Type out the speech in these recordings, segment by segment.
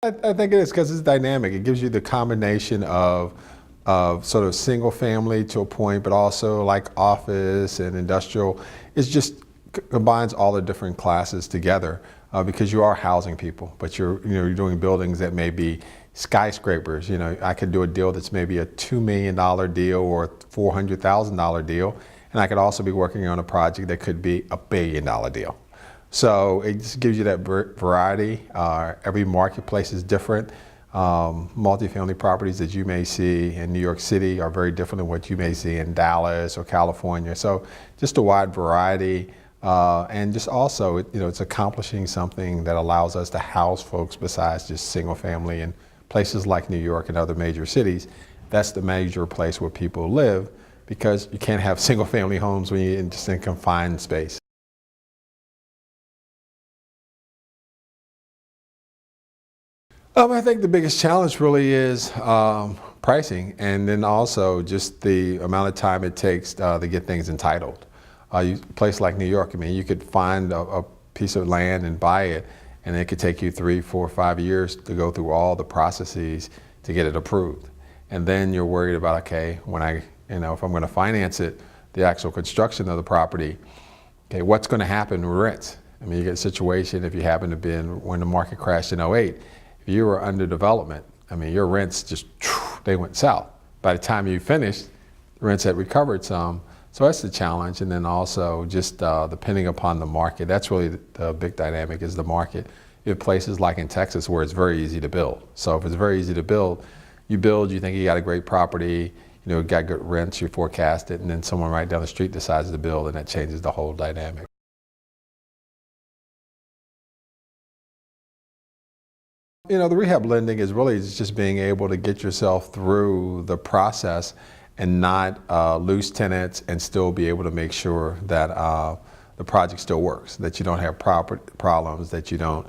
I think it is because it's dynamic. It gives you the combination of sort of single family to a point, but also like office and industrial. It's just combines all the different classes together because you are housing people, but you're doing buildings that may be skyscrapers. I could do a deal that's maybe a $2 million deal or a $400,000 deal, and I could also be working on a project that could be a $1 billion deal. So it just gives you that variety. Every marketplace is different. Multifamily properties that you may see in New York City are very different than what you may see in Dallas or California. So just a wide variety. And just also, it's accomplishing something that allows us to house folks besides just single family in places like New York and other major cities. That's the major place where people live because you can't have single family homes when you're just in confined space. I think the biggest challenge really is pricing, and then also just the amount of time it takes to get things entitled. A place like New York, I mean, you could find a piece of land and buy it, and it could take you 3, 4, 5 years to go through all the processes to get it approved. And then you're worried about, okay, if I'm going to finance it, the actual construction of the property, okay, what's going to happen with rents? I mean, you get a situation if you happen to be in when the market crashed in '08. If you were under development, I mean, your rents just, they went south. By the time you finished, the rents had recovered some. So that's the challenge. And then also just depending upon the market, that's really the big dynamic is the market. You have places like in Texas where it's very easy to build. So if it's very easy to build, you think you got a great property, got good rents, you forecast it, and then someone right down the street decides to build, and that changes the whole dynamic. The rehab lending is really just being able to get yourself through the process and not lose tenants and still be able to make sure that the project still works, that you don't have problems, that you don't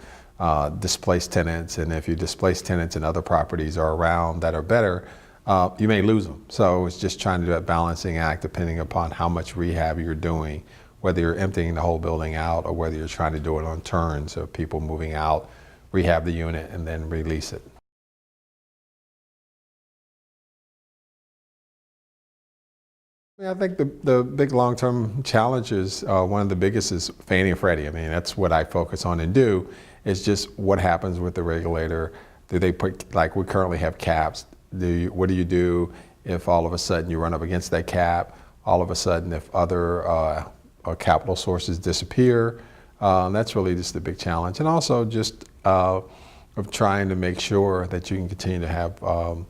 displace tenants. And if you displace tenants and other properties are around that are better, you may lose them. So it's just trying to do a balancing act depending upon how much rehab you're doing, whether you're emptying the whole building out or whether you're trying to do it on turns of people moving out, rehab the unit, and then release it. I think the big long-term challenge is one of the biggest is Fannie and Freddie. I mean, that's what I focus on and do. It's just what happens with the regulator. Do they put, like we currently have caps, what do you do if all of a sudden you run up against that cap? All of a sudden if other capital sources disappear? That's really just the big challenge. And also just of trying to make sure that you can continue to have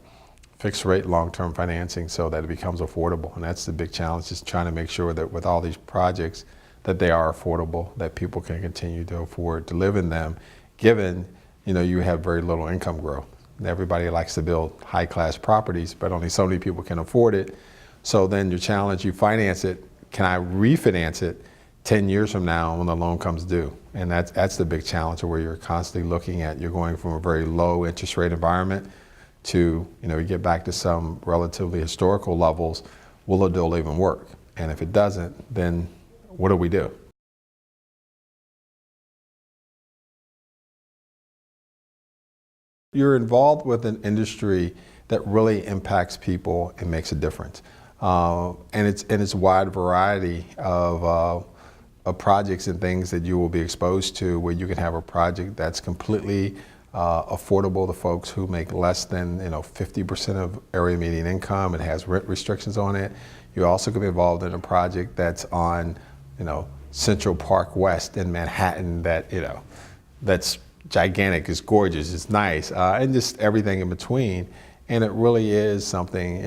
fixed rate long-term financing so that it becomes affordable. And that's the big challenge, is trying to make sure that with all these projects that they are affordable, that people can continue to afford to live in them, given you have very little income growth. Everybody likes to build high-class properties, but only so many people can afford it. So then your challenge, you finance it, can I refinance it 10 years from now when the loan comes due? And that's the big challenge, where you're constantly looking at, you're going from a very low interest rate environment to, you get back to some relatively historical levels. Will the deal even work? And if it doesn't, then what do we do? You're involved with an industry that really impacts people and makes a difference. And it's a wide variety of projects and things that you will be exposed to, where you can have a project that's completely affordable to folks who make less than 50% of area median income. It has rent restrictions on it. You also can be involved in a project that's on Central Park West in Manhattan that's gigantic, it's gorgeous, it's nice, and just everything in between. And it really is something,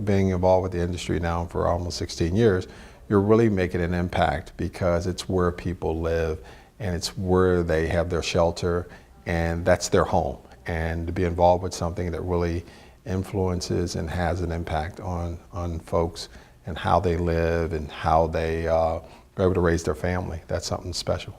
being involved with the industry now for almost 16 years, you're really making an impact because it's where people live and it's where they have their shelter and that's their home. And to be involved with something that really influences and has an impact on folks and how they live and how they are able to raise their family, that's something special.